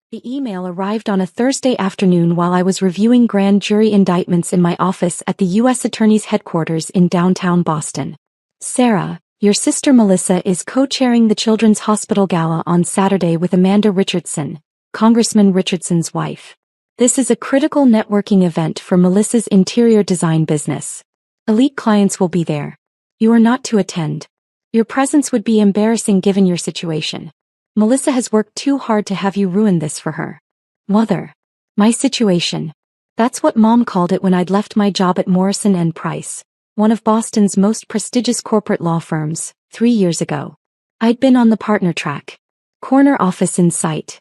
The email arrived on a Thursday afternoon while I was reviewing grand jury indictments in my office at the U.S. Attorney's headquarters in downtown Boston. Sarah, your sister Melissa is co-chairing the Children's Hospital Gala on Saturday with Amanda Richardson, Congressman Richardson's wife. This is a critical networking event for Melissa's interior design business. Elite clients will be there. You are not to attend. Your presence would be embarrassing given your situation. Melissa has worked too hard to have you ruin this for her. Mother. My situation. That's what Mom called it when I'd left my job at Morrison & Price, one of Boston's most prestigious corporate law firms, 3 years ago. I'd been on the partner track. Corner office in sight.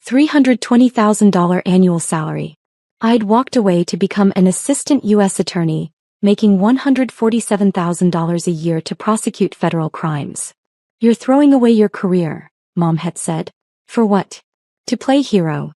$320,000 annual salary. I'd walked away to become an assistant U.S. attorney, making $147,000 a year to prosecute federal crimes. You're throwing away your career, Mom had said. For what? To play hero.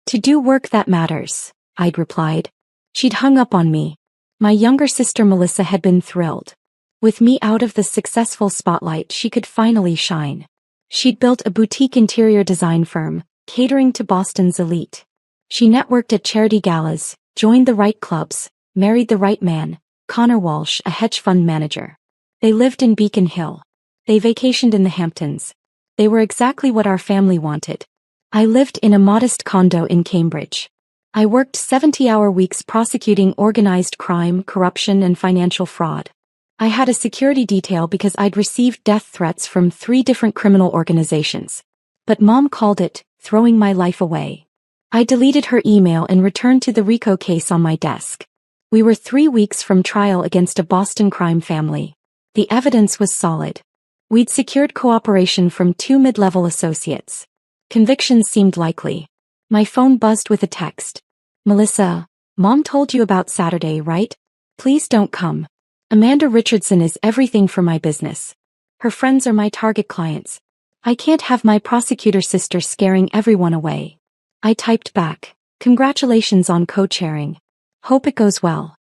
To do work that matters, I'd replied. She'd hung up on me. My younger sister Melissa had been thrilled. With me out of the successful spotlight, she could finally shine. She'd built a boutique interior design firm, catering to Boston's elite. She networked at charity galas, joined the right clubs, married the right man, Connor Walsh, a hedge fund manager. They lived in Beacon Hill. They vacationed in the Hamptons. They were exactly what our family wanted. I lived in a modest condo in Cambridge. I worked 70-hour weeks prosecuting organized crime, corruption, and financial fraud. I had a security detail because I'd received death threats from 3 different criminal organizations. But Mom called it throwing my life away. I deleted her email and returned to the RICO case on my desk. We were 3 weeks from trial against a Boston crime family. The evidence was solid. We'd secured cooperation from 2 mid-level associates. Convictions seemed likely. My phone buzzed with a text. Melissa, Mom told you about Saturday, right? Please don't come. Amanda Richardson is everything for my business. Her friends are my target clients. I can't have my prosecutor sister scaring everyone away. I typed back. Congratulations on co-chairing. Hope it goes well.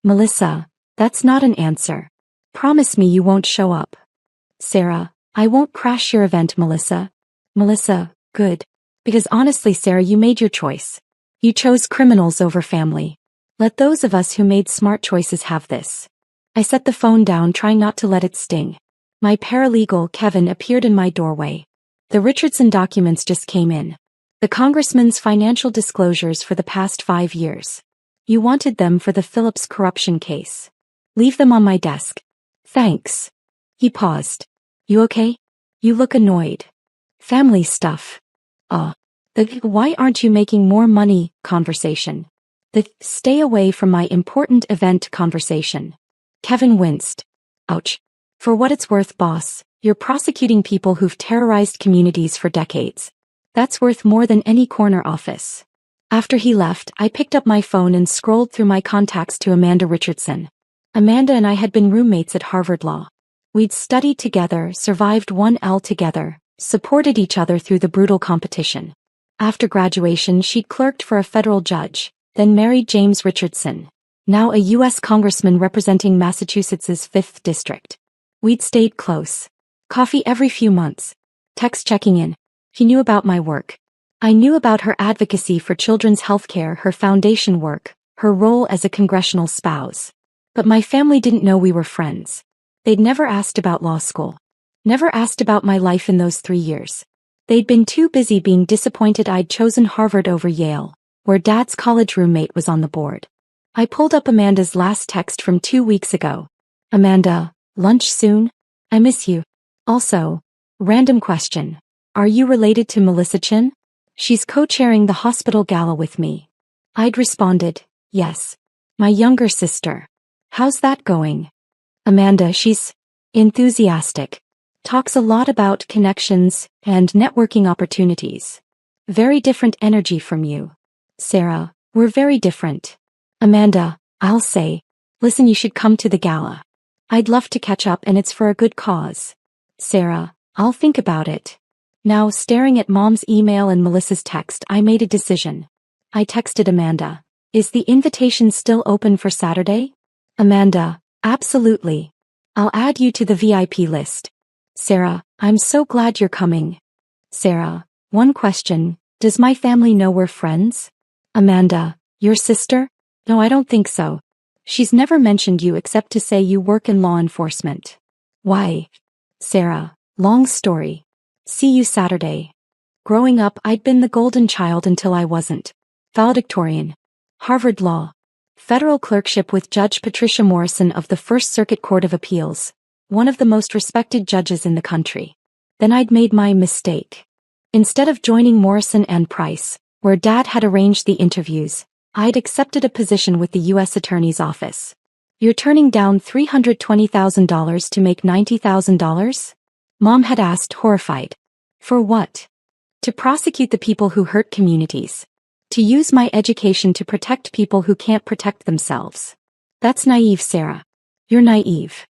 Melissa, that's not an answer. Promise me you won't show up. Sarah, I won't crash your event, Melissa. Melissa, good. Because honestly, Sarah, you made your choice. You chose criminals over family. Let those of us who made smart choices have this. I set the phone down, trying not to let it sting. My paralegal, Kevin, appeared in my doorway. The Richardson documents just came in. The Congressman's financial disclosures for the past 5 years. You wanted them for the Phillips corruption case. Leave them on my desk. Thanks. He paused. You okay? You look annoyed. Family stuff. The why aren't you making more money conversation. The stay away from my important event conversation. Kevin winced. Ouch. For what it's worth, boss, you're prosecuting people who've terrorized communities for decades. That's worth more than any corner office. After he left, I picked up my phone and scrolled through my contacts to Amanda Richardson. Amanda and I had been roommates at Harvard Law. We'd studied together, survived 1L together, supported each other through the brutal competition. After graduation, she'd clerked for a federal judge, then married James Richardson, now a U.S. Congressman representing Massachusetts's 5th District. We'd stayed close. Coffee every few months. Text checking in. She knew about my work. I knew about her advocacy for children's healthcare, her foundation work, her role as a congressional spouse. But my family didn't know we were friends. They'd never asked about law school. Never asked about my life in those 3 years. They'd been too busy being disappointed I'd chosen Harvard over Yale, where Dad's college roommate was on the board. I pulled up Amanda's last text from 2 weeks ago. Amanda, lunch soon? I miss you. Also, random question. Are you related to Melissa Chin? She's co-chairing the hospital gala with me. I'd responded, yes. My younger sister. How's that going? Amanda, she's enthusiastic. Talks a lot about connections and networking opportunities. Very different energy from you. Sarah, we're very different. Amanda, I'll say. Listen, you should come to the gala. I'd love to catch up and it's for a good cause. Sarah, I'll think about it. Now, staring at Mom's email and Melissa's text, I made a decision. I texted Amanda. Is the invitation still open for Saturday? Amanda, absolutely. I'll add you to the VIP list. Sarah, I'm so glad you're coming. Sarah, one question, Does my family know we're friends? Amanda, your sister? No, I don't think so. She's never mentioned you except to say you work in law enforcement. Why? Sarah, long story. See you Saturday. Growing up, I'd been the golden child until I wasn't. Valedictorian. Harvard Law. Federal clerkship with Judge Patricia Morrison of the First Circuit Court of Appeals, one of the most respected judges in the country. Then I'd made my mistake. Instead of joining Morrison and Price, where Dad had arranged the interviews, I'd accepted a position with the U.S. Attorney's Office. You're turning down $320,000 to make $90,000? Mom had asked, horrified. For what? To prosecute the people who hurt communities. To use my education to protect people who can't protect themselves. That's naive, Sarah. You're naive.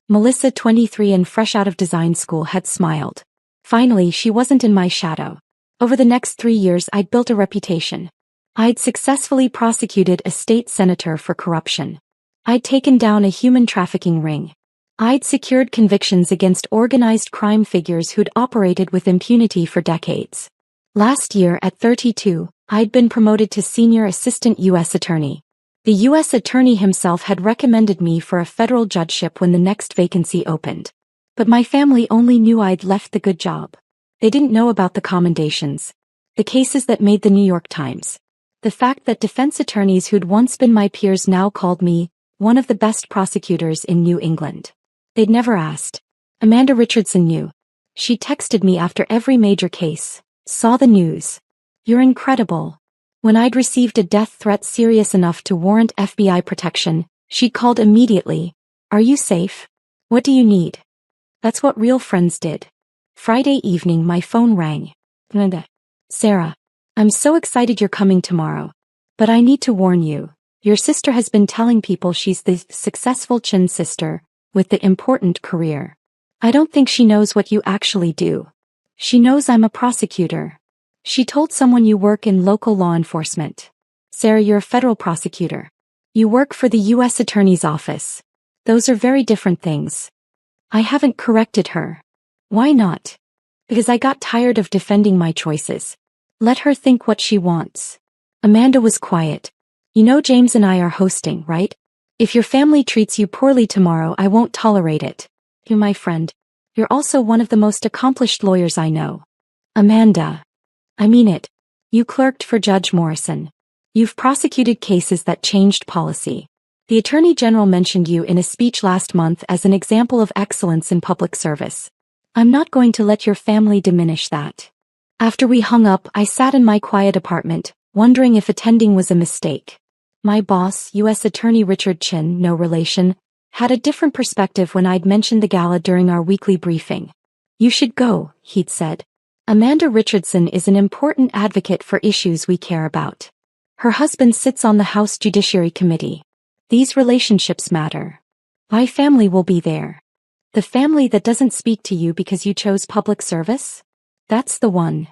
Melissa, 23 and fresh out of design school, had smiled. Finally, she wasn't in my shadow. Over the next 3 years, I'd built a reputation. I'd successfully prosecuted a state senator for corruption. I'd taken down a human trafficking ring. I'd secured convictions against organized crime figures who'd operated with impunity for decades. Last year, at 32, I'd been promoted to senior assistant U.S. attorney. The U.S. attorney himself had recommended me for a federal judgeship when the next vacancy opened. But my family only knew I'd left the good job. They didn't know about the commendations, the cases that made the New York Times, the fact that defense attorneys who'd once been my peers now called me one of the best prosecutors in New England. They'd never asked. Amanda Richardson knew. She texted me after every major case. Saw the news. You're incredible. When I'd received a death threat serious enough to warrant FBI protection, she'd called immediately. Are you safe? What do you need? That's what real friends did. Friday evening my phone rang. Sarah, I'm so excited you're coming tomorrow. But I need to warn you. Your sister has been telling people she's the successful Chin sister, with the important career. I don't think she knows what you actually do. She knows I'm a prosecutor. She told someone you work in local law enforcement. Sarah, you're a federal prosecutor. You work for the U.S. Attorney's Office. Those are very different things. I haven't corrected her. Why not? Because I got tired of defending my choices. Let her think what she wants. Amanda was quiet. You know James and I are hosting, right? If your family treats you poorly tomorrow, I won't tolerate it. You're my friend. You're also one of the most accomplished lawyers I know. Amanda. I mean it. You clerked for Judge Morrison. You've prosecuted cases that changed policy. The Attorney General mentioned you in a speech last month as an example of excellence in public service. I'm not going to let your family diminish that. After we hung up, I sat in my quiet apartment, wondering if attending was a mistake. My boss, U.S. Attorney Richard Chin, no relation, had a different perspective when I'd mentioned the gala during our weekly briefing. You should go, he'd said. Amanda Richardson is an important advocate for issues we care about. Her husband sits on the House Judiciary Committee. These relationships matter. My family will be there. The family that doesn't speak to you because you chose public service? That's the one.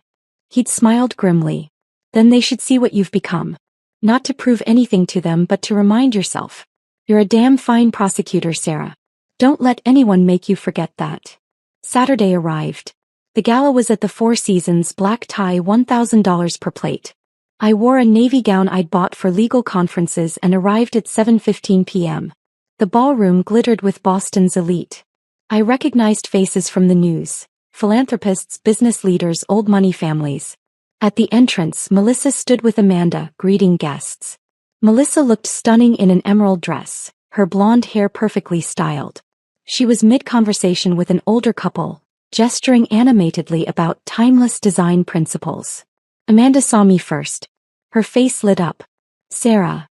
He'd smiled grimly. Then they should see what you've become. Not to prove anything to them but to remind yourself. You're a damn fine prosecutor, Sarah. Don't let anyone make you forget that. Saturday arrived. The gala was at the Four Seasons, black tie, $1,000 per plate. I wore a navy gown I'd bought for legal conferences and arrived at 7:15 p.m. The ballroom glittered with Boston's elite. I recognized faces from the news, philanthropists, business leaders, old money families. At the entrance, Melissa stood with Amanda, greeting guests. Melissa looked stunning in an emerald dress, her blonde hair perfectly styled. She was mid-conversation with an older couple, gesturing animatedly about timeless design principles. Amanda saw me first. Her face lit up. Sarah.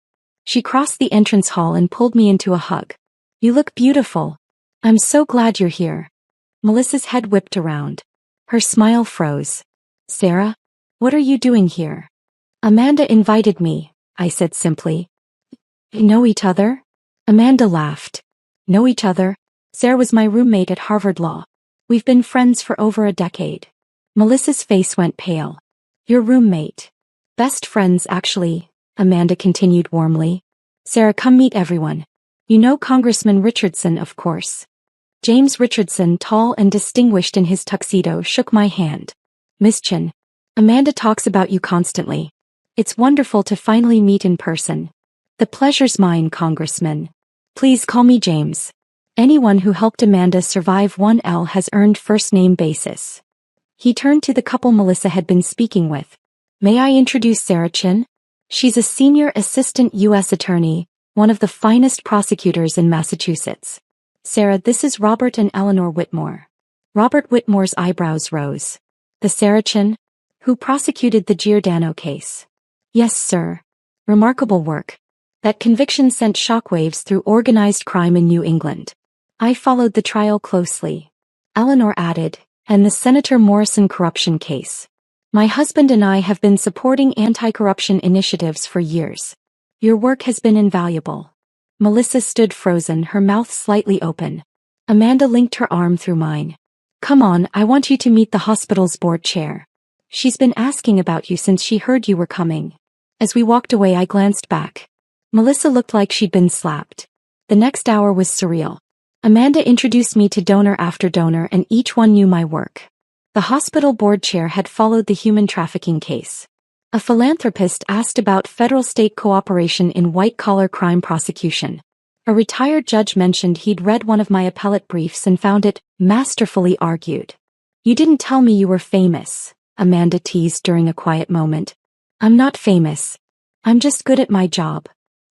She crossed the entrance hall and pulled me into a hug. You look beautiful. I'm so glad you're here. Melissa's head whipped around. Her smile froze. Sarah? What are you doing here? Amanda invited me, I said simply. You know each other? Amanda laughed. Know each other? Sarah was my roommate at Harvard Law. We've been friends for over a decade. Melissa's face went pale. Your roommate. Best friends, actually, Amanda continued warmly. Sarah, come meet everyone. You know Congressman Richardson, of course. James Richardson, tall and distinguished in his tuxedo, shook my hand. Miss Chin. Amanda talks about you constantly. It's wonderful to finally meet in person. The pleasure's mine, Congressman. Please call me James. Anyone who helped Amanda survive 1L has earned first name basis. He turned to the couple Melissa had been speaking with. May I introduce Sarah Chin? She's a senior assistant U.S. attorney, one of the finest prosecutors in Massachusetts. Sarah, this is Robert and Eleanor Whitmore. Robert Whitmore's eyebrows rose. The Sarah Chin? Who prosecuted the Giordano case? Yes, sir. Remarkable work. That conviction sent shockwaves through organized crime in New England. I followed the trial closely. Eleanor added, and the Senator Morrison corruption case. My husband and I have been supporting anti-corruption initiatives for years. Your work has been invaluable. Melissa stood frozen, her mouth slightly open. Amanda linked her arm through mine. Come on, I want you to meet the hospital's board chair. She's been asking about you since she heard you were coming. As we walked away, I glanced back. Melissa looked like she'd been slapped. The next hour was surreal. Amanda introduced me to donor after donor, and each one knew my work. The hospital board chair had followed the human trafficking case. A philanthropist asked about federal-state cooperation in white-collar crime prosecution. A retired judge mentioned he'd read one of my appellate briefs and found it masterfully argued. You didn't tell me you were famous, Amanda teased during a quiet moment. I'm not famous. I'm just good at my job.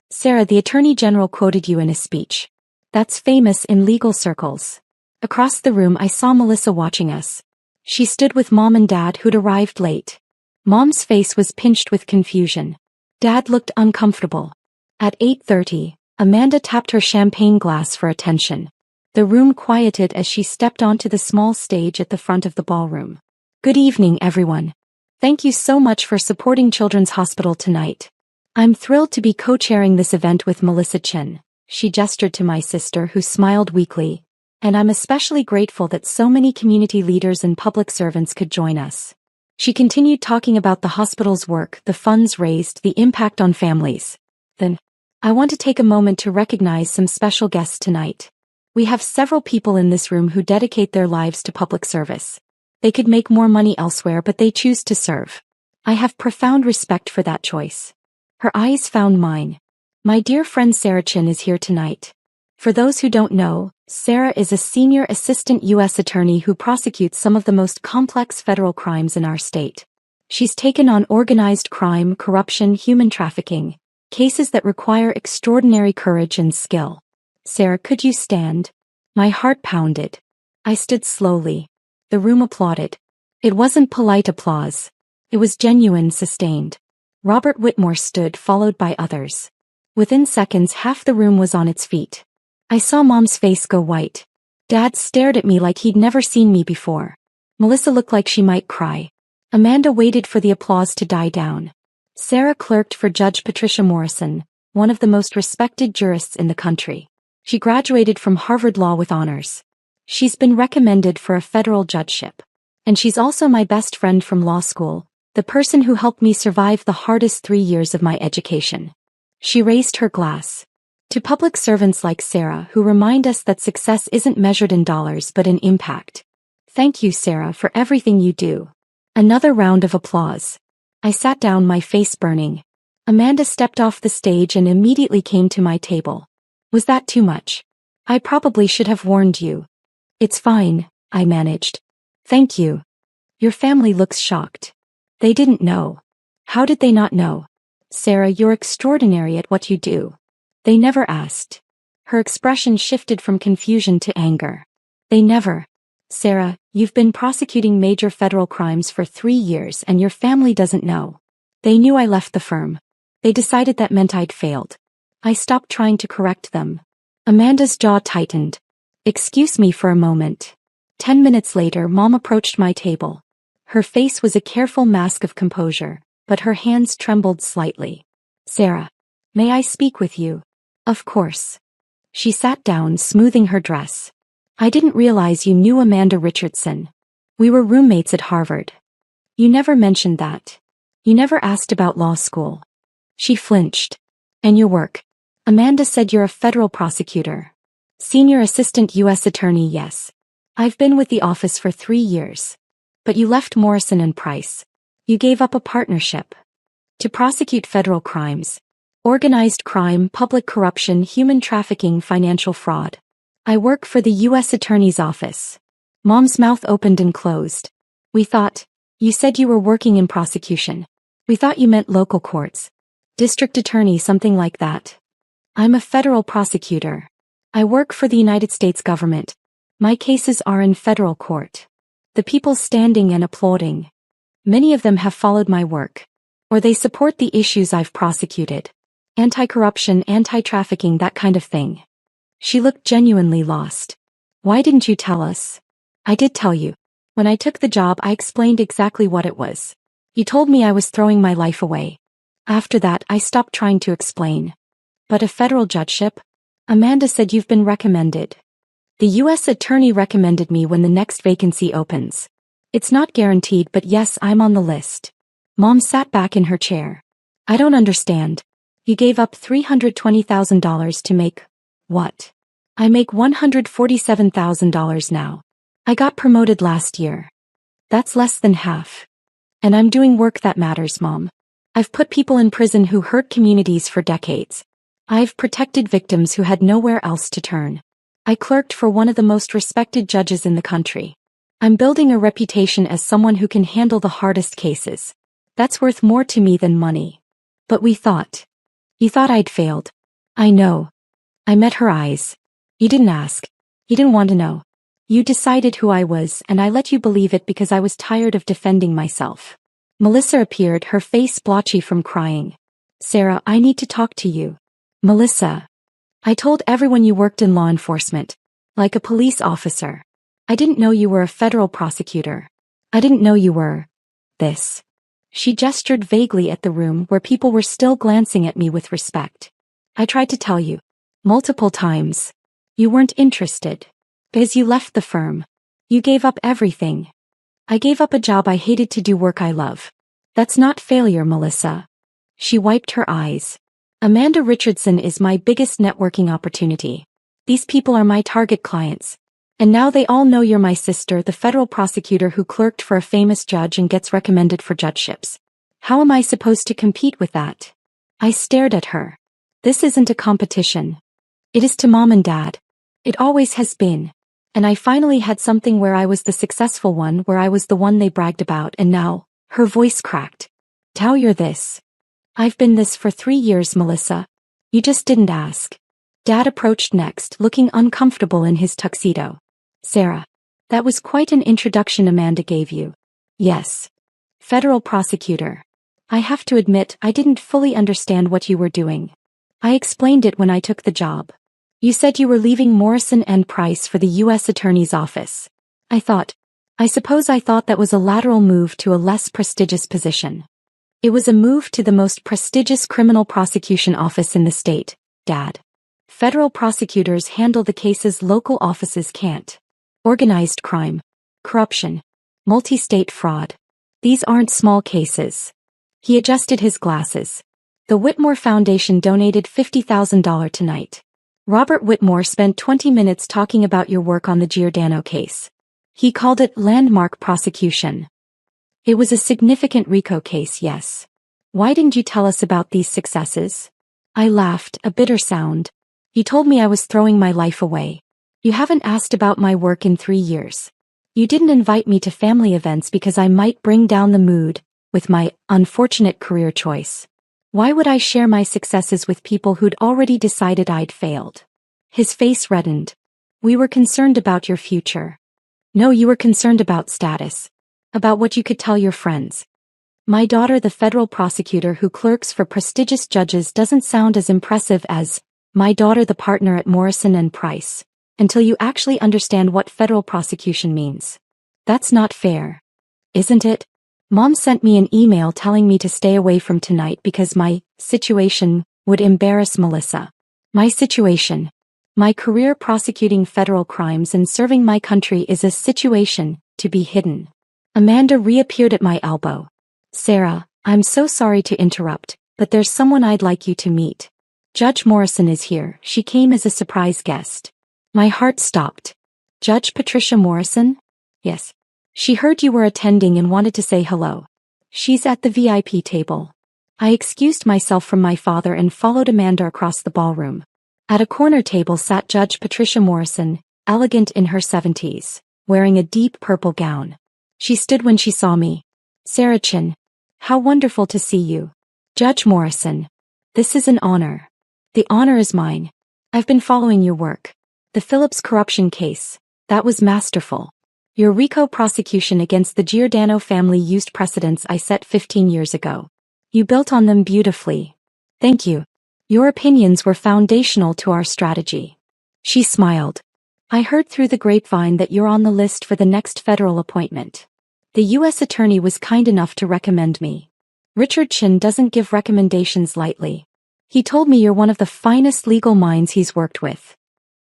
Sarah, the Attorney General quoted you in a speech. That's famous in legal circles. Across the room I saw Melissa watching us. She stood with Mom and Dad, who'd arrived late. Mom's face was pinched with confusion. Dad looked uncomfortable. At 8:30, Amanda tapped her champagne glass for attention. The room quieted as she stepped onto the small stage at the front of the ballroom. Good evening, everyone. Thank you so much for supporting Children's Hospital tonight. I'm thrilled to be co-chairing this event with Melissa Chin. She gestured to my sister, who smiled weakly. And I'm especially grateful that so many community leaders and public servants could join us. She continued talking about the hospital's work, the funds raised, the impact on families. Then, I want to take a moment to recognize some special guests tonight. We have several people in this room who dedicate their lives to public service. They could make more money elsewhere, but they choose to serve. I have profound respect for that choice. Her eyes found mine. My dear friend Sarah Chin is here tonight. For those who don't know, Sarah is a senior assistant U.S. attorney who prosecutes some of the most complex federal crimes in our state. She's taken on organized crime, corruption, human trafficking, cases that require extraordinary courage and skill. Sarah, could you stand? My heart pounded. I stood slowly. The room applauded. It wasn't polite applause. It was genuine, sustained. Robert Whitmore stood, followed by others. Within seconds, half the room was on its feet. I saw Mom's face go white. Dad stared at me like he'd never seen me before. Melissa looked like she might cry. Amanda waited for the applause to die down. Sarah clerked for Judge Patricia Morrison, one of the most respected jurists in the country. She graduated from Harvard Law with honors. She's been recommended for a federal judgeship. And she's also my best friend from law school, the person who helped me survive the hardest 3 years of my education. She raised her glass. To public servants like Sarah, who remind us that success isn't measured in dollars but in impact. Thank you, Sarah, for everything you do. Another round of applause. I sat down, my face burning. Amanda stepped off the stage and immediately came to my table. Was that too much? I probably should have warned you. It's fine, I managed. Thank you. Your family looks shocked. They didn't know. How did they not know? Sarah, you're extraordinary at what you do. They never asked. Her expression shifted from confusion to anger. They never. Sarah, you've been prosecuting major federal crimes for 3 years and your family doesn't know. They knew I left the firm. They decided that meant I'd failed. I stopped trying to correct them. Amanda's jaw tightened. Excuse me for a moment. 10 minutes later, Mom approached my table. Her face was a careful mask of composure, but her hands trembled slightly. Sarah, may I speak with you? Of course. She sat down, smoothing her dress. I didn't realize you knew Amanda Richardson. We were roommates at Harvard. You never mentioned that. You never asked about law school. She flinched. And your work? Amanda said you're a federal prosecutor. Senior assistant U.S. attorney, yes. I've been with the office for 3 years. But you left Morrison and Price. You gave up a partnership to prosecute federal crimes. Organized crime, public corruption, human trafficking, financial fraud. I work for the U.S. Attorney's Office. Mom's mouth opened and closed. We thought, you said you were working in prosecution. We thought you meant local courts. District attorney, something like that. I'm a federal prosecutor. I work for the United States government. My cases are in federal court. The people standing and applauding. Many of them have followed my work. Or they support the issues I've prosecuted. Anti-corruption, anti-trafficking, that kind of thing. She looked genuinely lost. Why didn't you tell us? I did tell you. When I took the job, I explained exactly what it was. You told me I was throwing my life away. After that, I stopped trying to explain. But a federal judgeship? Amanda said you've been recommended. The U.S. attorney recommended me when the next vacancy opens. It's not guaranteed, but yes, I'm on the list. Mom sat back in her chair. I don't understand. You gave up $320,000 to make what? I make $147,000 now. I got promoted last year. That's less than half. And I'm doing work that matters, Mom. I've put people in prison who hurt communities for decades. I've protected victims who had nowhere else to turn. I clerked for one of the most respected judges in the country. I'm building a reputation as someone who can handle the hardest cases. That's worth more to me than money. But we thought. You thought I'd failed. I know. I met her eyes. You didn't ask. You didn't want to know. You decided who I was, and I let you believe it because I was tired of defending myself. Melissa appeared, her face blotchy from crying. Sarah, I need to talk to you. Melissa. I told everyone you worked in law enforcement. Like a police officer. I didn't know you were a federal prosecutor. I didn't know you were this. She gestured vaguely at the room where people were still glancing at me with respect. I tried to tell you. Multiple times. You weren't interested. Because you left the firm. You gave up everything. I gave up a job I hated to do work I love. That's not failure, Melissa. She wiped her eyes. Amanda Richardson is my biggest networking opportunity. These people are my target clients. And now they all know you're my sister, the federal prosecutor who clerked for a famous judge and gets recommended for judgeships. How am I supposed to compete with that? I stared at her. This isn't a competition. It is to Mom and Dad. It always has been. And I finally had something where I was the successful one, where I was the one they bragged about, and now, her voice cracked. Tao, you're this. I've been this for 3 years, Melissa. You just didn't ask. Dad approached next, looking uncomfortable in his tuxedo. Sarah. That was quite an introduction Amanda gave you. Yes. Federal prosecutor. I have to admit, I didn't fully understand what you were doing. I explained it when I took the job. You said you were leaving Morrison and Price for the U.S. Attorney's Office. I suppose I thought that was a lateral move to a less prestigious position. It was a move to the most prestigious criminal prosecution office in the state, Dad. Federal prosecutors handle the cases local offices can't. Organized crime, corruption, multi-state fraud. These aren't small cases. He adjusted his glasses. The Whitmore Foundation donated $50,000 tonight. Robert Whitmore spent 20 minutes talking about your work on the Giordano case. He called it landmark prosecution. It was a significant RICO case, yes. Why didn't you tell us about these successes? I laughed, a bitter sound. You told me I was throwing my life away. You haven't asked about my work in 3 years. You didn't invite me to family events because I might bring down the mood with my unfortunate career choice. Why would I share my successes with people who'd already decided I'd failed? His face reddened. We were concerned about your future. No, you were concerned about status. About what you could tell your friends. My daughter, the federal prosecutor who clerks for prestigious judges, doesn't sound as impressive as my daughter, the partner at Morrison and Price. Until you actually understand what federal prosecution means. That's not fair. Isn't it? Mom sent me an email telling me to stay away from tonight because my situation would embarrass Melissa. My situation. My career prosecuting federal crimes and serving my country is a situation to be hidden. Amanda reappeared at my elbow. Sarah, I'm so sorry to interrupt, but there's someone I'd like you to meet. Judge Morrison is here. She came as a surprise guest. My heart stopped. Judge Patricia Morrison? Yes. She heard you were attending and wanted to say hello. She's at the VIP table. I excused myself from my father and followed Amanda across the ballroom. At a corner table sat Judge Patricia Morrison, elegant in her 70s, wearing a deep purple gown. She stood when she saw me. Sarah Chin. How wonderful to see you. Judge Morrison. This is an honor. The honor is mine. I've been following your work. The Phillips corruption case. That was masterful. Your RICO prosecution against the Giordano family used precedents I set 15 years ago. You built on them beautifully. Thank you. Your opinions were foundational to our strategy. She smiled. I heard through the grapevine that you're on the list for the next federal appointment. The U.S. Attorney was kind enough to recommend me. Richard Chin doesn't give recommendations lightly. He told me you're one of the finest legal minds he's worked with.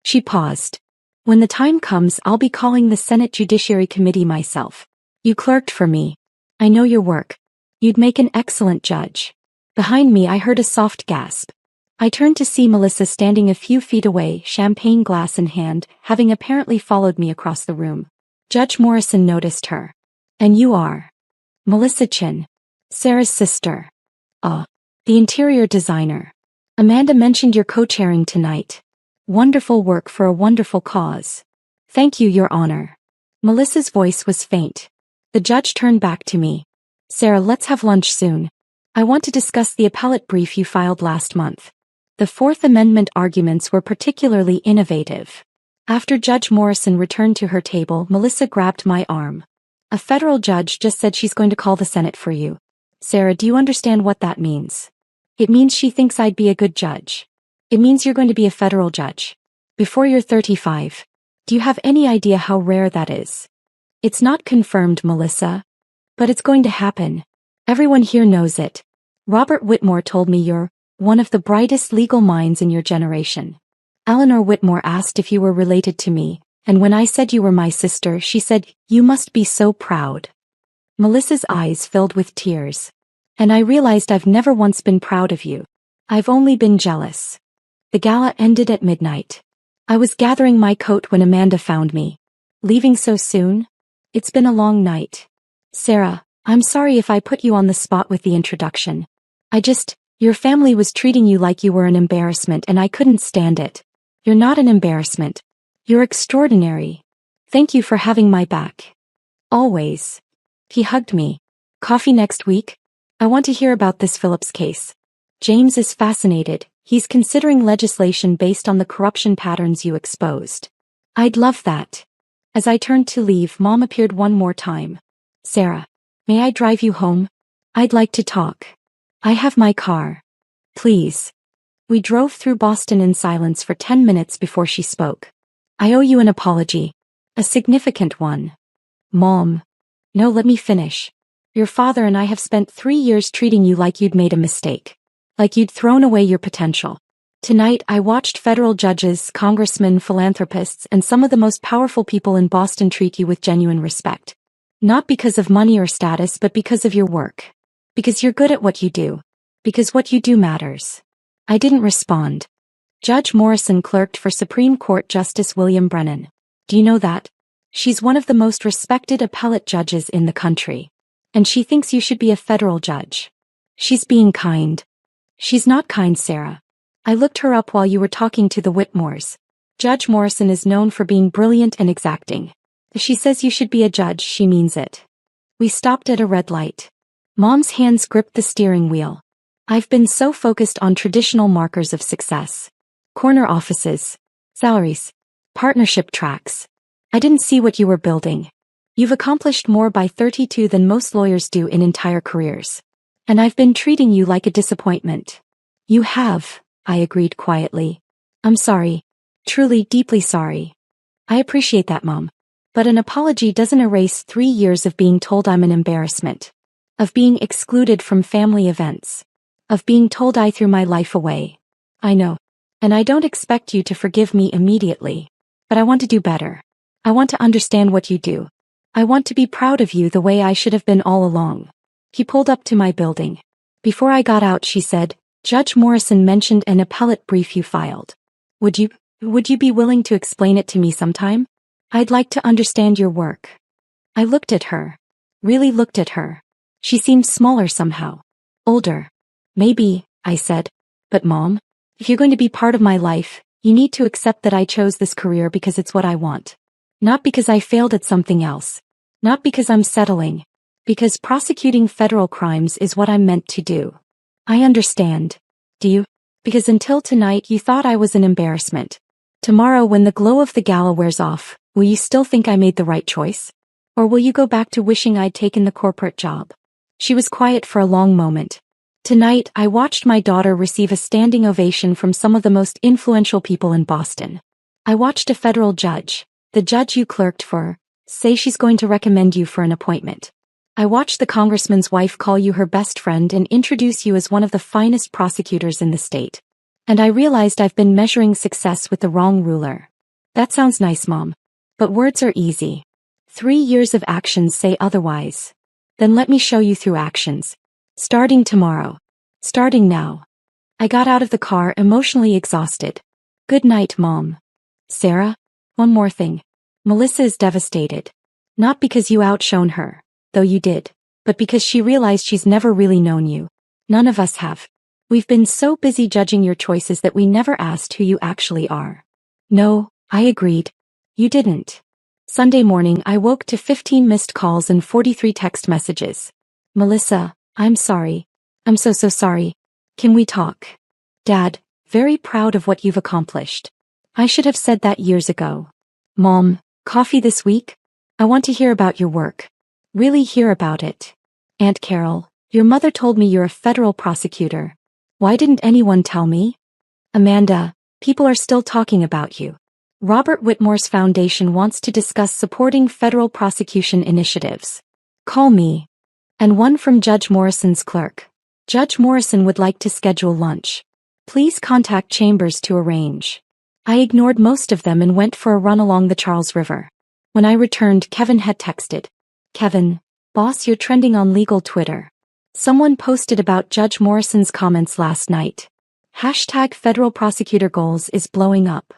She paused. When the time comes, I'll be calling the Senate Judiciary Committee myself. You clerked for me. I know your work. You'd make an excellent judge. Behind me I heard a soft gasp. I turned to see Melissa standing a few feet away, champagne glass in hand, having apparently followed me across the room. Judge Morrison noticed her. And you are? Melissa Chin. Sarah's sister. The interior designer. Amanda mentioned you're co-chairing tonight. Wonderful work for a wonderful cause. Thank you, Your Honor. Melissa's voice was faint. The judge turned back to me. Sarah, let's have lunch soon. I want to discuss the appellate brief you filed last month. The Fourth Amendment arguments were particularly innovative. After Judge Morrison returned to her table, Melissa grabbed my arm. A federal judge just said she's going to call the Senate for you. Sarah, do you understand what that means? It means she thinks I'd be a good judge. It means you're going to be a federal judge. Before you're 35. Do you have any idea how rare that is? It's not confirmed, Melissa. But it's going to happen. Everyone here knows it. Robert Whitmore told me you're one of the brightest legal minds in your generation. Eleanor Whitmore asked if you were related to me, and when I said you were my sister, she said, you must be so proud. Melissa's eyes filled with tears. And I realized I've never once been proud of you. I've only been jealous. The gala ended at midnight. I was gathering my coat when Amanda found me. Leaving so soon? It's been a long night. Sarah, I'm sorry if I put you on the spot with the introduction. Your family was treating you like you were an embarrassment and I couldn't stand it. You're not an embarrassment. You're extraordinary. Thank you for having my back. Always. He hugged me. Coffee next week? I want to hear about this Phillips case. James is fascinated. He's considering legislation based on the corruption patterns you exposed. I'd love that. As I turned to leave, Mom appeared one more time. Sarah, may I drive you home? I'd like to talk. I have my car. Please. We drove through Boston in silence for 10 minutes before she spoke. I owe you an apology. A significant one. Mom. No, let me finish. Your father and I have spent 3 years treating you like you'd made a mistake. Like you'd thrown away your potential. Tonight I watched federal judges, congressmen, philanthropists, and some of the most powerful people in Boston treat you with genuine respect. Not because of money or status, but because of your work. Because you're good at what you do. Because what you do matters. I didn't respond. Judge Morrison clerked for Supreme Court Justice William Brennan. Do you know that? She's one of the most respected appellate judges in the country. And she thinks you should be a federal judge. She's being kind. She's not kind, Sarah. I looked her up while you were talking to the Whitmores. Judge Morrison is known for being brilliant and exacting. If she says you should be a judge, she means it. We stopped at a red light. Mom's hands gripped the steering wheel. I've been so focused on traditional markers of success. Corner offices. Salaries. Partnership tracks. I didn't see what you were building. You've accomplished more by 32 than most lawyers do in entire careers. And I've been treating you like a disappointment. You have, I agreed quietly. I'm sorry. Truly, deeply sorry. I appreciate that, Mom. But an apology doesn't erase 3 years of being told I'm an embarrassment. Of being excluded from family events. Of being told I threw my life away. I know. And I don't expect you to forgive me immediately. But I want to do better. I want to understand what you do. I want to be proud of you the way I should have been all along. He pulled up to my building. Before I got out, she said, Judge Morrison mentioned an appellate brief you filed. Would you be willing to explain it to me sometime? I'd like to understand your work. I looked at her. Really looked at her. She seemed smaller somehow. Older. Maybe, I said. But Mom, if you're going to be part of my life, you need to accept that I chose this career because it's what I want. Not because I failed at something else. Not because I'm settling. Because prosecuting federal crimes is what I'm meant to do. I understand. Do you? Because until tonight you thought I was an embarrassment. Tomorrow when the glow of the gala wears off, will you still think I made the right choice? Or will you go back to wishing I'd taken the corporate job? She was quiet for a long moment. Tonight, I watched my daughter receive a standing ovation from some of the most influential people in Boston. I watched a federal judge, the judge you clerked for, say she's going to recommend you for an appointment. I watched the congressman's wife call you her best friend and introduce you as one of the finest prosecutors in the state. And I realized I've been measuring success with the wrong ruler. That sounds nice, Mom. But words are easy. 3 years of actions say otherwise. Then let me show you through actions. Starting tomorrow. Starting now. I got out of the car emotionally exhausted. Good night, Mom. Sarah? One more thing. Melissa is devastated. Not because you outshone her, though you did, but because she realized she's never really known you. None of us have. We've been so busy judging your choices that we never asked who you actually are. No, I agreed. You didn't. Sunday morning I woke to 15 missed calls and 43 text messages. Melissa, I'm sorry. I'm so sorry. Can we talk? Dad, very proud of what you've accomplished. I should have said that years ago. Mom, coffee this week? I want to hear about your work. Really hear about it. Aunt Carol, your mother told me you're a federal prosecutor. Why didn't anyone tell me? Amanda, people are still talking about you. Robert Whitmore's foundation wants to discuss supporting federal prosecution initiatives. Call me. And one from Judge Morrison's clerk. Judge Morrison would like to schedule lunch. Please contact Chambers to arrange. I ignored most of them and went for a run along the Charles River. When I returned, Kevin had texted. Kevin, boss, you're trending on legal Twitter. Someone posted about Judge Morrison's comments last night. Hashtag federal prosecutor goals is blowing up.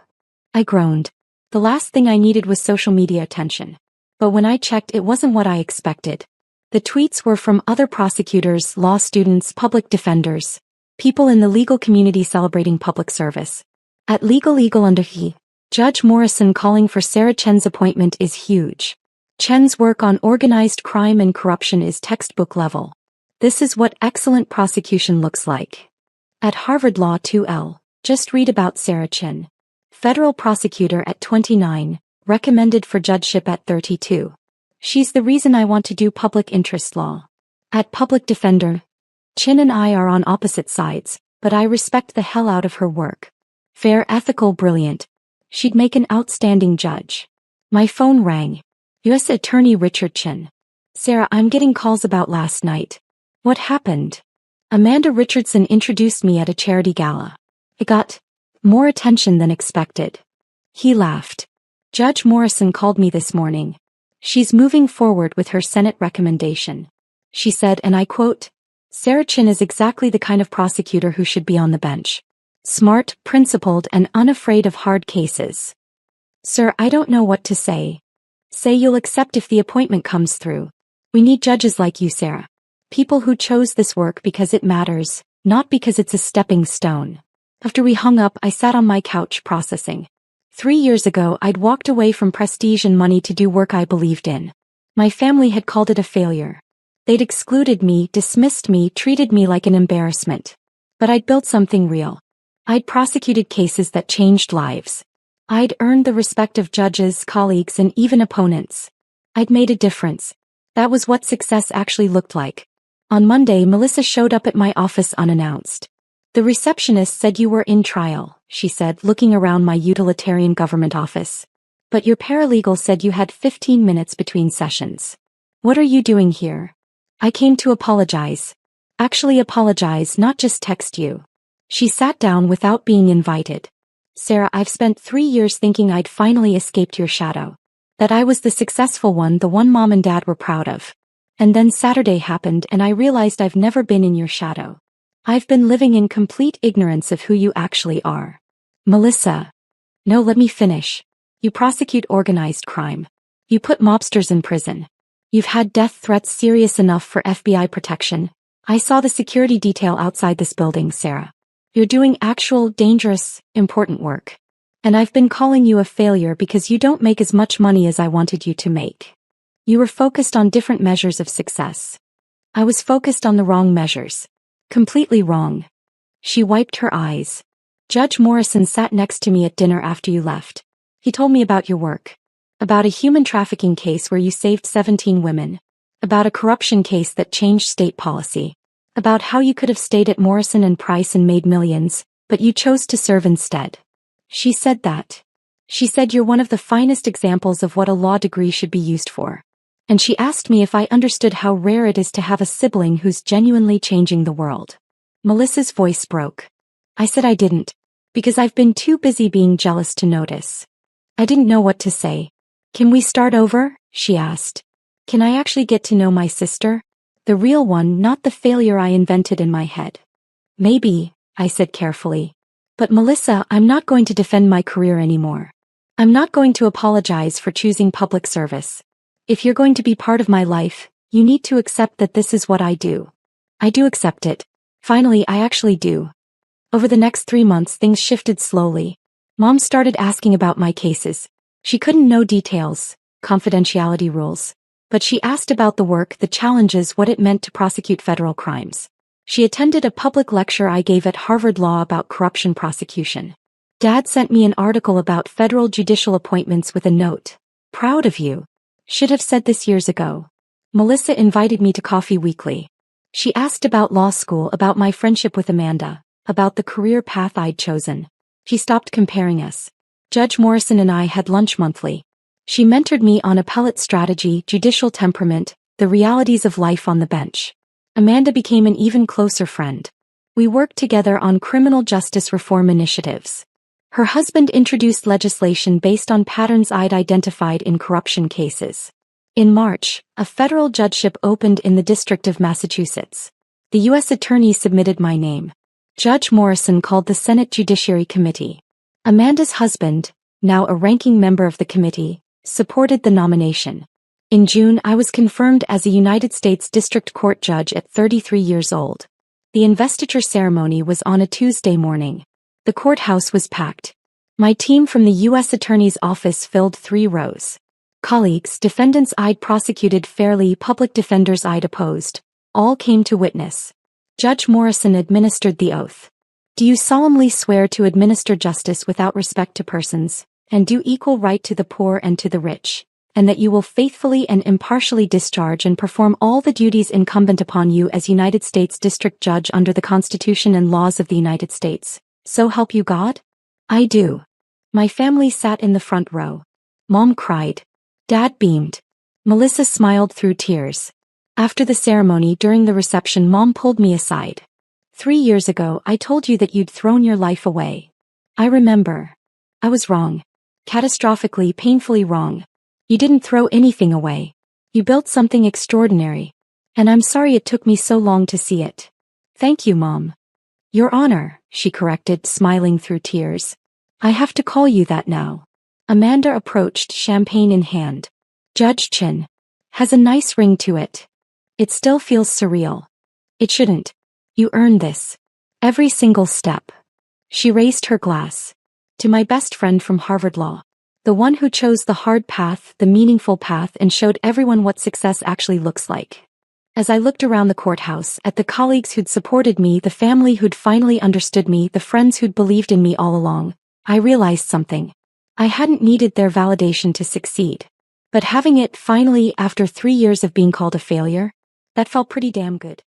I groaned. The last thing I needed was social media attention. But when I checked, it wasn't what I expected. The tweets were from other prosecutors, law students, public defenders, people in the legal community celebrating public service. At Legal under he, Judge Morrison calling for Sarah Chen's appointment is huge. Chen's work on organized crime and corruption is textbook level. This is what excellent prosecution looks like. At Harvard Law 2L, just read about Sarah Chen. Federal prosecutor at 29, recommended for judgeship at 32. She's the reason I want to do public interest law. At public defender, Chen and I are on opposite sides, but I respect the hell out of her work. Fair, ethical, brilliant. She'd make an outstanding judge. My phone rang. U.S. Attorney Richard Chen. Sarah, I'm getting calls about last night. What happened? Amanda Richardson introduced me at a charity gala. It got more attention than expected. He laughed. Judge Morrison called me this morning. She's moving forward with her Senate recommendation. She said, and I quote, Sarah Chen is exactly the kind of prosecutor who should be on the bench. Smart, principled, and unafraid of hard cases. Sir, I don't know what to say. Say you'll accept if the appointment comes through. We need judges like you, Sarah. People who chose this work because it matters, not because it's a stepping stone. After we hung up, I sat on my couch processing. 3 years ago, I'd walked away from prestige and money to do work I believed in. My family had called it a failure. They'd excluded me, dismissed me, treated me like an embarrassment. But I'd built something real. I'd prosecuted cases that changed lives. I'd earned the respect of judges, colleagues, and even opponents. I'd made a difference. That was what success actually looked like. On Monday, Melissa showed up at my office unannounced. The receptionist said you were in trial, she said, looking around my utilitarian government office. But your paralegal said you had 15 minutes between sessions. What are you doing here? I came to apologize. Actually apologize, not just text you. She sat down without being invited. Sarah, I've spent 3 years thinking I'd finally escaped your shadow. That I was the successful one, the one Mom and Dad were proud of. And then Saturday happened and I realized I've never been in your shadow. I've been living in complete ignorance of who you actually are. Melissa. No, let me finish. You prosecute organized crime. You put mobsters in prison. You've had death threats serious enough for FBI protection. I saw the security detail outside this building, Sarah. You're doing actual, dangerous, important work. And I've been calling you a failure because you don't make as much money as I wanted you to make. You were focused on different measures of success. I was focused on the wrong measures. Completely wrong. She wiped her eyes. Judge Morrison sat next to me at dinner after you left. He told me about your work. About a human trafficking case where you saved 17 women. About a corruption case that changed state policy. About how you could have stayed at Morrison and Price and made millions, but you chose to serve instead. She said that. She said you're one of the finest examples of what a law degree should be used for. And she asked me if I understood how rare it is to have a sibling who's genuinely changing the world. Melissa's voice broke. I said I didn't, because I've been too busy being jealous to notice. I didn't know what to say. Can we start over? She asked. Can I actually get to know my sister? The real one, not the failure I invented in my head. Maybe, I said carefully. But Melissa, I'm not going to defend my career anymore. I'm not going to apologize for choosing public service. If you're going to be part of my life, you need to accept that this is what I do. I do accept it. Finally, I actually do. Over the next 3 months, things shifted slowly. Mom started asking about my cases. She couldn't know details, confidentiality rules. But she asked about the work, the challenges, what it meant to prosecute federal crimes. She attended a public lecture I gave at Harvard Law about corruption prosecution. Dad sent me an article about federal judicial appointments with a note. Proud of you. Should have said this years ago. Melissa invited me to coffee weekly. She asked about law school, about my friendship with Amanda, about the career path I'd chosen. She stopped comparing us. Judge Morrison and I had lunch monthly. She mentored me on appellate strategy, judicial temperament, the realities of life on the bench. Amanda became an even closer friend. We worked together on criminal justice reform initiatives. Her husband introduced legislation based on patterns I'd identified in corruption cases. In March, a federal judgeship opened in the District of Massachusetts. The U.S. Attorney submitted my name. Judge Morrison called the Senate Judiciary Committee. Amanda's husband, now a ranking member of the committee, supported the nomination. In June, I was confirmed as a United States District Court judge at 33 years old. The investiture ceremony was on a Tuesday morning. The courthouse was packed. My team from the U.S. Attorney's Office filled 3 rows. Colleagues, defendants I'd prosecuted fairly, public defenders I'd opposed, all came to witness. Judge Morrison administered the oath. Do you solemnly swear to administer justice without respect to persons, and do equal right to the poor and to the rich, and that you will faithfully and impartially discharge and perform all the duties incumbent upon you as United States District Judge under the Constitution and laws of the United States? So help you God? I do. My family sat in the front row. Mom cried. Dad beamed. Melissa smiled through tears. After the ceremony, during the reception, Mom pulled me aside. 3 years ago, I told you that you'd thrown your life away. I remember. I was wrong. Catastrophically, painfully wrong. You didn't throw anything away. You built something extraordinary. And I'm sorry it took me so long to see it. Thank you, Mom. Your Honor, she corrected, smiling through tears. I have to call you that now. Amanda approached, champagne in hand. Judge Chin. Has a nice ring to it. It still feels surreal. It shouldn't. You earned this. Every single step. She raised her glass. To my best friend from Harvard Law. The one who chose the hard path, the meaningful path, and showed everyone what success actually looks like. As I looked around the courthouse, at the colleagues who'd supported me, the family who'd finally understood me, the friends who'd believed in me all along, I realized something. I hadn't needed their validation to succeed. But having it finally, after 3 years of being called a failure, that felt pretty damn good.